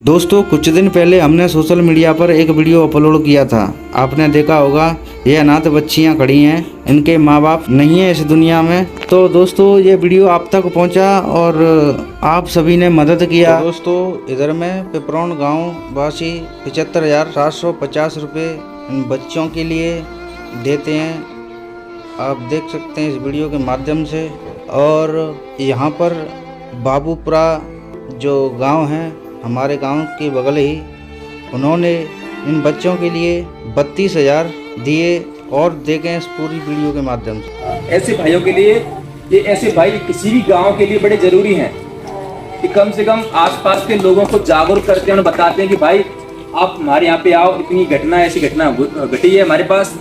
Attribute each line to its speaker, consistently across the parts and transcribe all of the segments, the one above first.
Speaker 1: दोस्तों कुछ दिन पहले हमने सोशल मीडिया पर एक वीडियो अपलोड किया था। आपने देखा होगा, ये अनाथ बच्चियां खड़ी हैं, इनके माँ बाप नहीं है इस दुनिया में। तो दोस्तों ये वीडियो आप तक पहुंचा और आप सभी ने मदद किया। तो दोस्तों इधर में पिपरौन गांव वासी 75,750 रुपये इन बच्चों के लिए देते हैं। आप देख सकते हैं इस वीडियो के माध्यम से। और यहाँ पर बाबूपुरा जो गाँव है, हमारे गांव के बगल ही, उन्होंने इन बच्चों के लिए 32,000 दिए और देखें इस पूरी वीडियो के माध्यम से।
Speaker 2: ऐसे भाइयों के लिए, ये ऐसे भाई किसी भी गांव के लिए बड़े जरूरी हैं कि कम से कम आसपास के लोगों को जागरूक करते हैं और बताते हैं कि भाई आप हमारे यहाँ पे आओ, इतनी घटना, ऐसी घटना घटी है हमारे पास।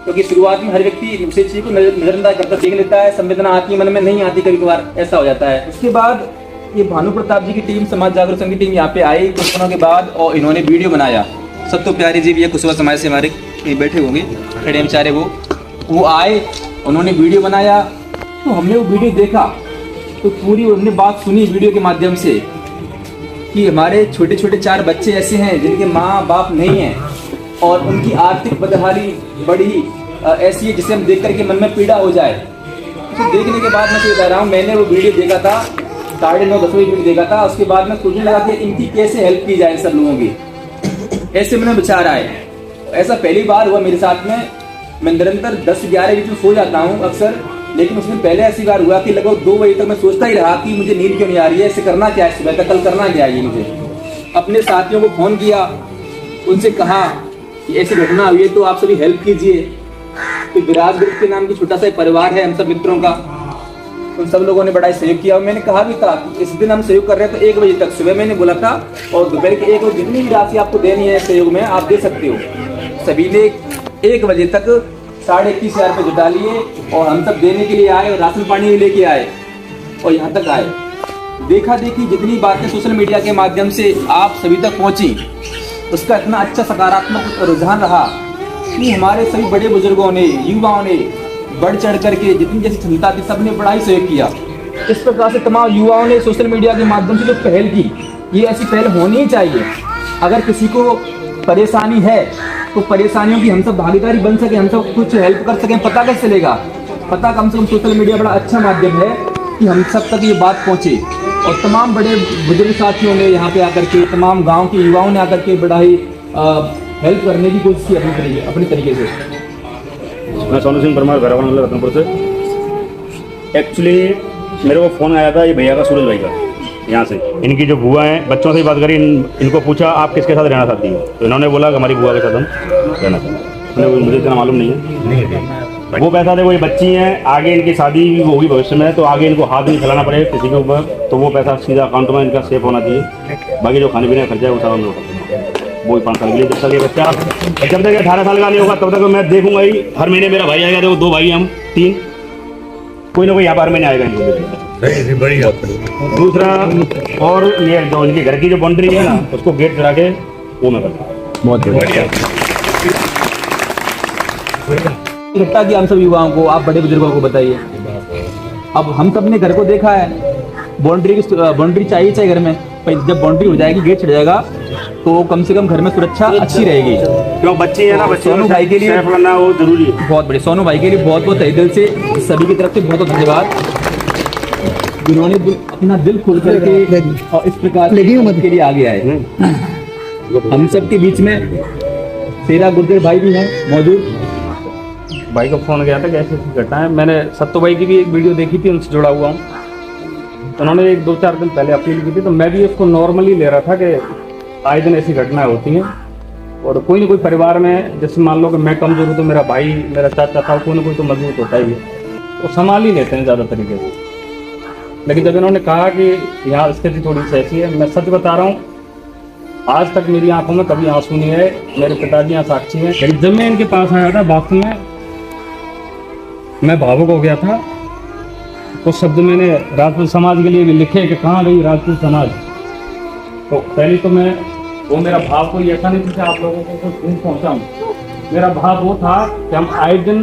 Speaker 2: क्योंकि शुरुआत में हर व्यक्ति उसी चीज को नजरअंदाज करता देख लेता है, संवेदना आती है मन में, नहीं आती, कभी कभार ऐसा हो जाता है। उसके बाद ये भानु प्रताप जी की टीम, समाज जागरूक संघ की टीम यहाँ पे आई कुछ दिनों के बाद और इन्होंने वीडियो बनाया। सब तो प्यारे जी भी है, कुशवा समाज से हमारे बैठे होंगे, खड़े बेचारे, वो आए, उन्होंने वीडियो बनाया। तो हमने वो वीडियो देखा तो पूरी उन्होंने बात सुनी वीडियो के माध्यम से कि हमारे छोटे छोटे 4 बच्चे ऐसे हैं जिनके माँ बाप नहीं हैं और उनकी आर्थिक बदहाली बड़ी ऐसी है जिसे हम देख करके मन में पीड़ा हो जाए। तो देखने के बाद मैं तो बता रहा हूँ, मैंने वो वीडियो देखा था, 9:30 10 बजे देखा था। उसके बाद मैं सोचने लगा कि इनकी कैसे हेल्प की जाए, सब लोगों की ऐसे मैंने विचार आए। ऐसा पहली बार हुआ मेरे साथ में। मैं निरंतर 10-11 बजे सो जाता हूँ अक्सर, लेकिन उसमें पहले ऐसी बार हुआ कि लगभग 2 बजे तक मैं सोचता ही रहा कि मुझे नींद क्यों नहीं आ रही है, ऐसे करना क्या है, सुबह तक कल करना क्या है। ये मुझे अपने साथियों को फोन किया, उनसे कहा कि ऐसी घटना हुई है तो आप सभी हेल्प कीजिए। तो विराज ग्रुप के नाम की छोटा सा परिवार है हम सब मित्रों का, उन सब लोगों ने बड़ा सहयोग किया। और मैंने कहा भी था कि इस दिन हम सहयोग कर रहे हैं तो 1 बजे तक, सुबह मैंने बोला था, और दोपहर के 1 बजे जितनी भी राशि आपको देनी है सहयोग में आप दे सकते हो। सभी ने 1 बजे तक 21,500 रुपये जुटा लिए और हम सब देने के लिए आए और राशन पानी भी लेके आए और यहाँ तक आए। देखा देखी जितनी बातें सोशल मीडिया के माध्यम से आप सभी तक पहुँची, उसका इतना अच्छा सकारात्मक रुझान रहा कि हमारे सभी बड़े बुजुर्गों ने, युवाओं ने बढ़ चढ़ करके जितनी जैसी क्षमता थी सबने बड़ा ही सहयोग किया। इस प्रकार से तमाम युवाओं ने सोशल मीडिया के माध्यम से जो पहल की, ये ऐसी पहल होनी ही चाहिए। अगर किसी को परेशानी है तो परेशानियों की हम सब भागीदारी बन सके, हम सब कुछ हेल्प कर सकें। पता कैसे चलेगा? पता कम से कम सोशल मीडिया बड़ा अच्छा माध्यम है कि हम सब तक ये बात पहुँचे। और तमाम बड़े बुजुर्ग साथियों ने यहाँ पे आकर के, तमाम गाँव के युवाओं ने आकर के बड़ा ही हेल्प करने की कोशिश की अपनी तरीके से।
Speaker 3: मैं सोनू सिंह परमार, घरवान मतलब रत्नपुर से। एक्चुअली मेरे को फ़ोन आया था ये भैया का, सूरज भाई का, यहाँ से। इनकी जो बुआ हैं, बच्चों से बात करी, इनको पूछा आप किसके साथ रहना चाहती हो, तो इन्होंने बोला कि हमारी बुआ के साथ हम रहना चाहते हैं। मुझे इतना मालूम नहीं है। वो पैसा देखो, ये बच्ची हैं, आगे इनकी शादी होगी भविष्य में, तो आगे इनको हाथ नहीं फैलाना पड़ेगा किसी के ऊपर, तो वो पैसा सीधा अकाउंट में इनका सेफ होना चाहिए। बाकी जो खाने पीने का खर्चा है वो सारा वो 5 साल के लिए, जब तक ये बच्चा, जब तक 18 साल का नहीं होगा तब तक मैं देखूंगा ही। हर महीने मेरा भाई आएगा, देखो 2 भाई हम 3, कोई ना कोई यहाँ पर महीने आएगा इनको। बढ़िया। दूसरा, और ये जो इनके घर की जो बाउंड्री है ना, उसको गेट चढ़ा के वो मैं करता हूँ। बहुत बढ़िया।
Speaker 2: घटना की हम सब युवाओं को, आप बड़े बुजुर्गों को बताइए। अब हम सब ने घर को देखा है, बाउंड्री चाहिए घर में। जब बाउंड्री हो जाएगी, गेट चढ़ जाएगा, तो कम से कम घर में सुरक्षा अच्छी रहेगी।
Speaker 3: क्यों बच्चे हैं ना, बच्चे
Speaker 2: सोनू भाई के लिए
Speaker 3: करना वो जरूरी है।
Speaker 2: बहुत बड़े सोनू भाई के लिए बहुत बहुत तहे दिल से सभी की तरफ से बहुत बहुत धन्यवाद, जिन्होंने अपना दिल खोल करके और इस प्रकार के लिए आगे आए। हम सब के बीच में तेरा गुर्जर भाई भी हैं मौजूद।
Speaker 3: भाई का फोन गया था कैसे घटना है। मैंने सत्तो भाई की भी एक वीडियो देखी थी, उनसे जुड़ा हुआ हूँ। उन्होंने 1-2-4 दिन पहले अपील की थी, तो मैं भी उसको नॉर्मली ले रहा था कि आए दिन ऐसी घटनाएं होती हैं। और कोई ना कोई परिवार में, जैसे मान लो कि मैं कमजोर हूँ तो मेरा भाई, मेरा चाचा था, कोई ना कोई तो मजबूत होता ही है, वो संभाल ही लेते हैं ज़्यादा तरीके से। लेकिन जब इन्होंने कहा कि यहाँ स्थिति थोड़ी सी ऐसी है, मैं सच बता रहा हूँ, आज तक मेरी आंखों में कभी आंसू नहीं है। मेरे पिताजी यहाँ साक्षी हैं। जब मैं इनके पास आया था, वास्तव में मैं भावुक हो गया था। कुछ शब्द मैंने राजपूत समाज के लिए भी लिखे कि कहाँ गई राजपूत समाज। तो पहले तो मैं, वो मेरा भाव कोई ऐसा नहीं था कि आप लोगों को कुछ पहुँचाऊँ। मेरा भाव वो था कि हम आए दिन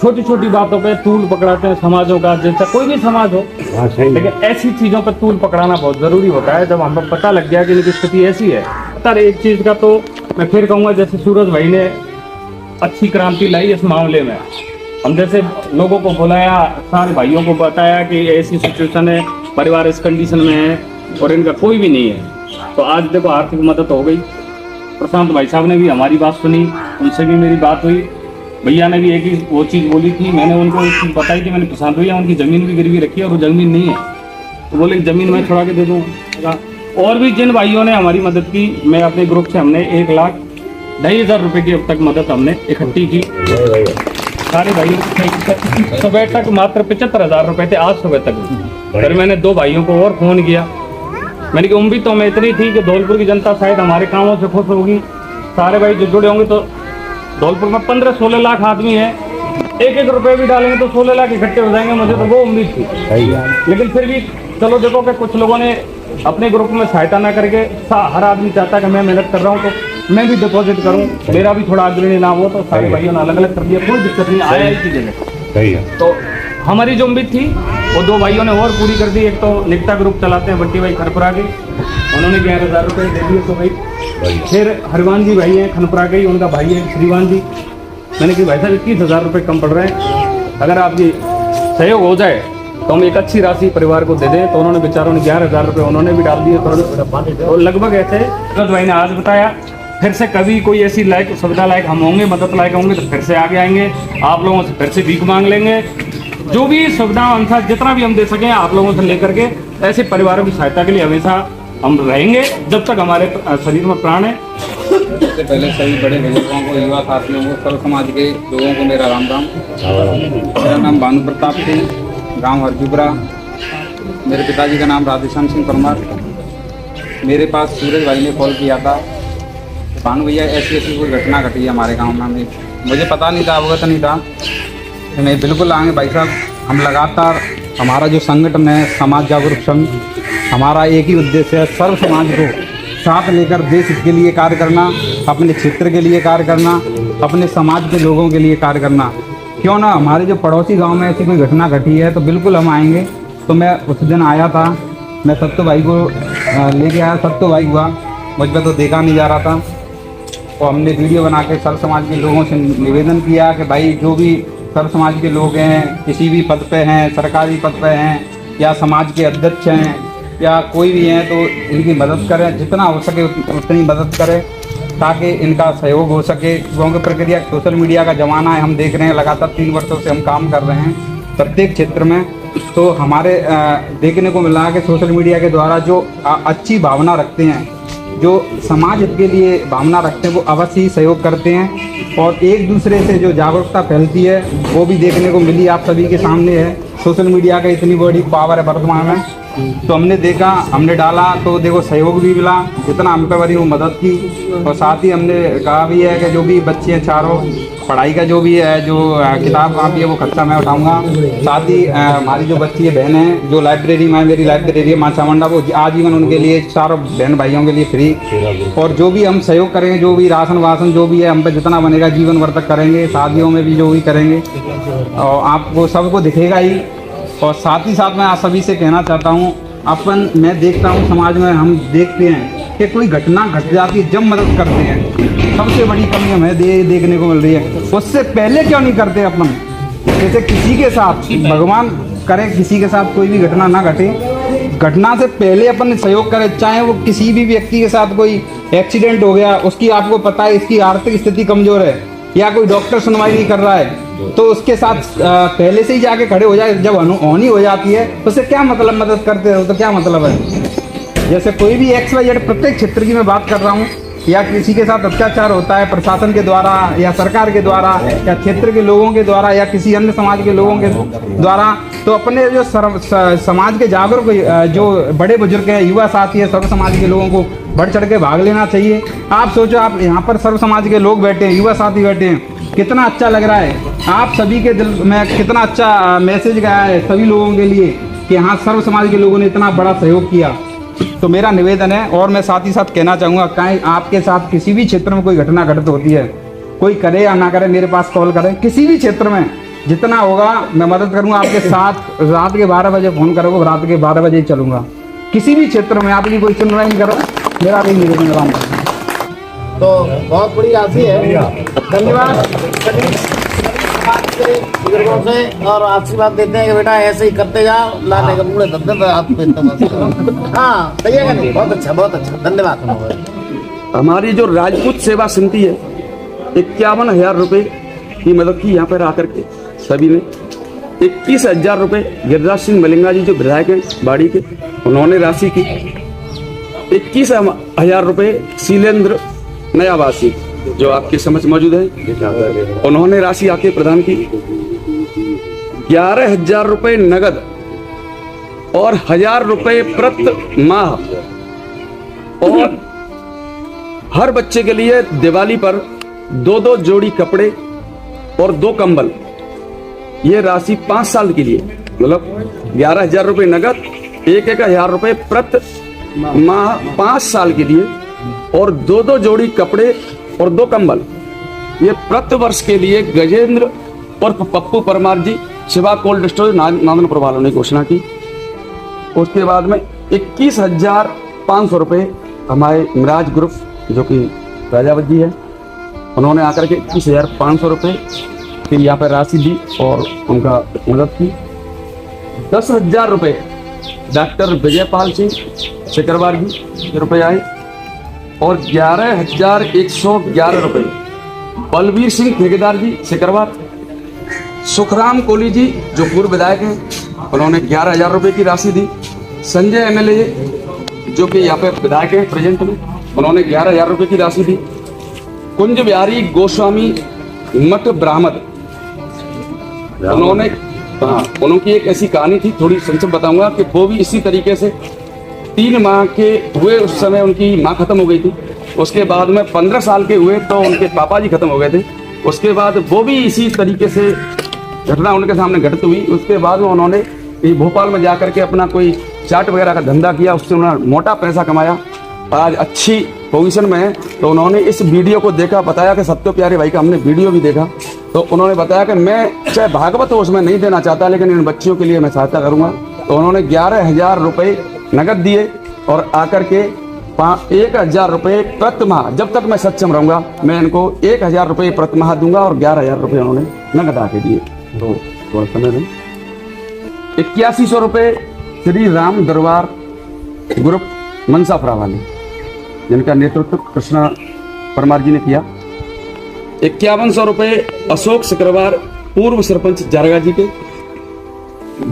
Speaker 4: छोटी छोटी बातों पे तूल पकड़ाते हैं समाजों का, जैसा कोई भी समाज हो, लेकिन ऐसी चीजों पे तूल पकड़ाना बहुत जरूरी होता है। जब हमें पता लग गया कि इनकी स्थिति ऐसी है, सर एक चीज का तो मैं फिर कहूँगा, जैसे सूरज भाई ने अच्छी क्रांति लाई इस मामले में। हम जैसे लोगों को बुलाया, सारे भाइयों को बताया कि ऐसी सिचुएशन है, परिवार इस कंडीशन में है और इनका कोई भी नहीं है, तो आज देखो आर्थिक मदद हो गई। प्रशांत भाई साहब ने भी हमारी बात सुनी, उनसे भी मेरी बात हुई, भैया ने भी एक ही वो चीज़ बोली थी, मैंने उनको एक चीज़ बताई कि मैंने प्रशांत भैया उनकी ज़मीन भी गिरवी रखी है और वो ज़मीन नहीं है, तो बोले ज़मीन मैं छुड़ा के दे दूँगा। और भी जिन भाइयों ने हमारी मदद की, मैं अपने ग्रुप से हमने 1,02,500 रुपये की अब तक मदद हमने इकट्ठी की। सारे भाइयों की सुबह तक मात्र 75,000 रुपये थे, आज सुबह तक। फिर मैंने 2 भाइयों को और फ़ोन किया, मैंने की उम्मीद तो मैं इतनी थी कि धौलपुर की जनता शायद हमारे कामों से खुश होगी, सारे भाई जो जुड़े होंगे। तो धौलपुर में 15-16 लाख आदमी है, 1-1 रुपये भी डालेंगे तो 16 लाख इकट्ठे हो जाएंगे, मुझे तो वो उम्मीद थी। लेकिन फिर भी चलो देखो कि कुछ लोगों ने अपने ग्रुप में सहायता ना करके, हर आदमी चाहता है कि मैं मेहनत कर रहा हूँ तो मैं भी डिपॉजिट करूँ, मेरा भी थोड़ा अग्रणी नाम हो, तो सारे भाइयों ने अलग अलग कर दिया, कोई दिक्कत नहीं आया एक ही जगह। तो हमारी जो उम्मीद थी वो 2 भाइयों ने और पूरी कर दी। एक तो निकता ग्रुप चलाते हैं बट्टी भाई खनपुरा के, उन्होंने 11,000 रुपये दे दिए तो भाई। फिर हरवान जी भाई हैं खनपुरा के ही, उनका भाई है श्रीवान जी, मैंने कि भाई साहब 21,000 रुपये कम पड़ रहे हैं, अगर आपकी सहयोग हो जाए तो हम एक अच्छी राशि परिवार को दे दें। तो उन्होंने बेचारों ने 11,000 रुपये उन्होंने भी डाल दिए, तो लगभग ऐसे सूरज भाई ने आज बताया। फिर से कभी कोई ऐसी लायक सुविधा लायक हम होंगे, मदद लायक होंगे, तो फिर से आगे आएंगे, आप लोगों से फिर से भीख मांग लेंगे। जो भी सुविधा अनुसार जितना भी हम दे सकें आप लोगों से लेकर के, ऐसे परिवारों की सहायता के लिए हमेशा हम रहेंगे जब तक हमारे शरीर में प्राण है।
Speaker 5: सबसे पहले सभी बड़े बुजुर्गों को, युवा साथियों को, सर्व समाज के लोगों को मेरा राम राम। मेरा नाम भानु प्रताप सिंह, गांव हरजुबरा। मेरे पिताजी का नाम राधेश्याम सिंह परमार। मेरे पास सूरज भाई ने कॉल किया था, भानु भैया ऐसी ऐसी कोई घटना घटी है हमारे गांव में। मुझे पता नहीं था, अवगत नहीं था। मैं बिल्कुल आएंगे भाई साहब, हम लगातार, हमारा जो संगठन है समाज जागरूक संघ, हमारा एक ही उद्देश्य है, सर्व समाज को साथ लेकर देश के लिए कार्य करना, अपने क्षेत्र के लिए कार्य करना, अपने समाज के लोगों के लिए कार्य करना। क्यों ना, हमारे जो पड़ोसी गांव में ऐसी कोई घटना घटी है तो बिल्कुल हम आएंगे। तो मैं उस दिन आया था, मैं सत्तो भाई को लेके आया, सत्तो भाई हुआ, मुझ पर तो देखा नहीं जा रहा था। तो हमने वीडियो बना के सर्व समाज के लोगों से निवेदन किया कि भाई जो भी सर्व समाज के लोग हैं, किसी भी पद पे हैं, सरकारी पद पे हैं या समाज के अध्यक्ष हैं या कोई भी हैं, तो इनकी मदद करें, जितना हो सके उतनी मदद करें ताकि इनका सहयोग हो सके। क्योंकि प्रक्रिया सोशल मीडिया का ज़माना है, हम देख रहे हैं लगातार 3 वर्षों से हम काम कर रहे हैं प्रत्येक क्षेत्र में। तो हमारे देखने को मिला कि सोशल मीडिया के द्वारा जो अच्छी भावना रखते हैं, जो समाज के लिए भावना रखते हैं, वो अवश्य ही सहयोग करते हैं और एक दूसरे से जो जागरूकता फैलती है वो भी देखने को मिली, आप सभी के सामने है। सोशल मीडिया का इतनी बड़ी पावर है वर्तमान में, तो हमने देखा, हमने डाला तो देखो सहयोग भी मिला, जितना हम पे बड़ी वो मदद की। और साथ ही हमने कहा भी है कि जो भी बच्चे हैं चारों, पढ़ाई का जो भी है, जो किताब कापी है वो खर्चा मैं उठाऊंगा। साथ ही हमारी जो बच्ची है, बहन है, जो लाइब्रेरी में, मेरी लाइब्रेरी है माँ चामुंडा, वो आजीवन उनके लिए, चारों बहन भाइयों के लिए फ्री। और जो भी हम सहयोग करेंगे, जो भी राशन वासन जो भी है हम पे जितना बनेगा जीवन भर तक करेंगे, शादियों में भी जो भी करेंगे और आपको सबको दिखेगा ही। और साथ ही साथ मैं आप सभी से कहना चाहता हूँ, मैं देखता हूँ समाज में, हम देखते हैं कि कोई घटना घट जाती है, जब मदद करते हैं, सबसे बड़ी कमी हमें देखने को मिल रही है। उससे पहले क्यों नहीं करते अपन? जैसे किसी के साथ, भगवान करे किसी के साथ कोई भी घटना ना घटे, घटना से पहले अपन सहयोग करें। चाहे वो किसी भी व्यक्ति के साथ कोई एक्सीडेंट हो गया, उसकी आपको पता है इसकी आर्थिक स्थिति कमजोर है या कोई डॉक्टर सुनवाई नहीं कर रहा है, तो उसके साथ पहले से ही जाके खड़े हो जाए। जब अनहोनी हो जाती है तो उससे क्या मतलब, मदद करते हो तो क्या मतलब है? जैसे कोई भी XYZ प्रत्येक क्षेत्र की मैं बात कर रहा हूँ, या किसी के साथ अत्याचार होता है प्रशासन के द्वारा या सरकार के द्वारा या क्षेत्र के लोगों के द्वारा या किसी अन्य समाज के लोगों के द्वारा, तो अपने जो समाज के जागरूक जो बड़े बुजुर्ग हैं, युवा साथी है, सर्व समाज के लोगों को बढ़ चढ़ के भाग लेना चाहिए। आप सोचो, आप यहाँ पर सर्व समाज के लोग बैठे हैं, युवा साथी बैठे हैं, कितना अच्छा लग रहा है। आप सभी के दिल में कितना अच्छा मैसेज गया है सभी लोगों के लिए कि हाँ, सर्व समाज के लोगों ने इतना बड़ा सहयोग किया। तो मेरा निवेदन है, और मैं साथ ही साथ कहना चाहूँगा, कहीं आपके साथ किसी भी क्षेत्र में कोई घटना घटित होती है, कोई करे या ना करे, मेरे पास कॉल करें। किसी भी क्षेत्र में जितना होगा मैं मदद करूंगा आपके साथ। रात के 12 बजे फोन करोगे, रात के 12 बजे ही चलूंगा। किसी भी क्षेत्र में आपकी कोई सुनवाई नहीं करो, मेरा भी निवेदन है।
Speaker 6: तो बहुत बड़ी राशि है। धन्यवाद सभी समाज के बुजुर्गों से, और आशीर्वाद देते हैं कि बेटा ऐसे ही करते जाओ, लाने का पूरे धंधे हाथ पे। हाँ सही है नहीं? बहुत अच्छा, बहुत अच्छा, धन्यवाद।
Speaker 7: हमारी जो राजपूत सेवा समिति है 51,000 रुपये की मदद की यहाँ पर आकर के सभी ने। 21,000 रुपये गिरिराज सिंह मलिंगा जी जो विधायक हैं बाड़ी के, उन्होंने राशि की। 21,000 रुपये शीलेंद्र नयावासी जो आपके समझ मौजूद है, उन्होंने राशि आके प्रदान की। 11,000 रुपये नगद और 1,000 रुपये प्रति माह, और हर बच्चे के लिए दिवाली पर 2 जोड़ी कपड़े और 2 कंबल। ये राशि 5 साल के लिए, मतलब 11,000 रुपये नगद, 1,000 रुपये प्रति माह 5 साल के लिए, और 2 जोड़ी कपड़े और 2 कंबल। ये प्रति वर्ष के लिए गजेंद्र और पप्पू परमार जी शिवा कोल्ड स्टोरेज नादनपुर वालों ने घोषणा की। उसके बाद में 21,500 रुपये हमारे मिराज ग्रुप जो कि राजावत जी है, उन्होंने आकर के 21,500 रुपये की यहाँ पर राशि दी और उनका मदद की। 10,000 रुपये डॉक्टर विजयपाल सिंह सिकरवार जी रुपये आए, और 11,111 रुपये बलवीर सिंह ठेकेदार जी सिकरवार। सुखराम कोहली जी जो पूर्व विधायक हैं, उन्होंने 11,000 रुपये की राशि दी। संजय MLA जो कि यहाँ पे विधायक हैं प्रेजेंट में, उन्होंने 11,000 रुपये की राशि दी। कुंज बिहारी गोस्वामी मठ ब्राह्मण, उनकी एक ऐसी कहानी थी, थोड़ी संक्षिप्त बताऊंगा, कि वो भी इसी तरीके से 3 माह के हुए, उस समय उनकी माँ खत्म हो गई थी। उसके बाद में 15 साल के हुए तो उनके पापा जी खत्म हो गए थे। उसके बाद वो भी इसी तरीके से घटना उनके सामने घटित हुई। उसके बाद में उन्होंने भोपाल में जाकर के अपना कोई चाट वगैरह का धंधा किया, उससे उन्होंने मोटा पैसा कमाया, आज अच्छी पोजीशन में है। तो उन्होंने इस वीडियो को देखा, बताया कि सत्यो प्यारे भाई का हमने वीडियो भी देखा, तो उन्होंने बताया कि मैं चाहे भागवत हो उसमें नहीं देना चाहता, लेकिन इन बच्चियों के लिए मैं सहायता करूंगा। तो उन्होंने 11,000 रुपये नगद दिए और आकर के 1,000 रुपये प्रति माह, जब तक मैं सक्षम रहूंगा मैं इनको 1,000 रुपये प्रति माह दूंगा, और 11,000 रुपये उन्होंने नगद आके दिए। तो थोड़ा समय में 8100 रुपये श्री राम दरबार ग्रुप मनसाफरा वाले, जिनका नेतृत्व कृष्णा परमार जी ने किया। 5100 रुपये अशोक शुक्रवार पूर्व सरपंच जारगा जी के।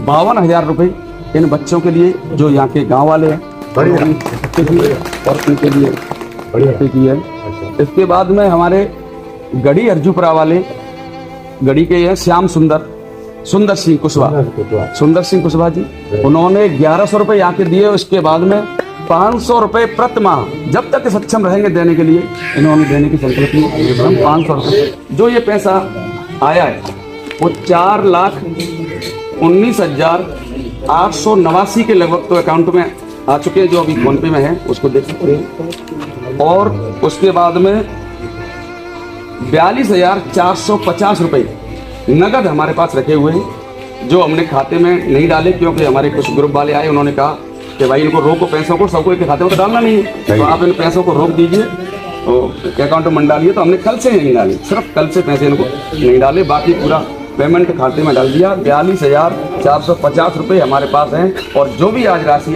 Speaker 7: 52,000 रुपये इन बच्चों के लिए जो यहाँ के गांव वाले हैं और उनके लिए की है। इसके बाद में हमारे गढ़ी अर्जुपुरा वाले, गढ़ी के हैं श्याम सुंदर सिंह कुशवाहा जी, उन्होंने 1100 रुपये यहाँ के दिए। उसके बाद में 500 रुपये प्रति माह जब तक सक्षम रहेंगे देने के लिए इन्होंने देने की संकल्प की। हम 500 रुपये जो ये पैसा आया है वो 4,19,889 के लगभग तो अकाउंट में आ चुके हैं, जो अभी फोन पे में है उसको देख सकते हैं। और उसके बाद में 42,450 रुपये नगद हमारे पास रखे हुए हैं, जो हमने खाते में नहीं डाले, क्योंकि हमारे कुछ ग्रुप वाले आए, उन्होंने कहा कि भाई इनको रोको, पैसों को सबको एक खाते में तो डालना नहीं है, तो आप इन पैसों को रोक दीजिए, तो अकाउंट में डालिए। तो हमने कल से नहीं डाले, सिर्फ कल से पैसे इनको नहीं डाले, बाकी पूरा पेमेंट खाते में डाल दिया। 42,450 रुपये हमारे पास हैं, और जो भी आज राशि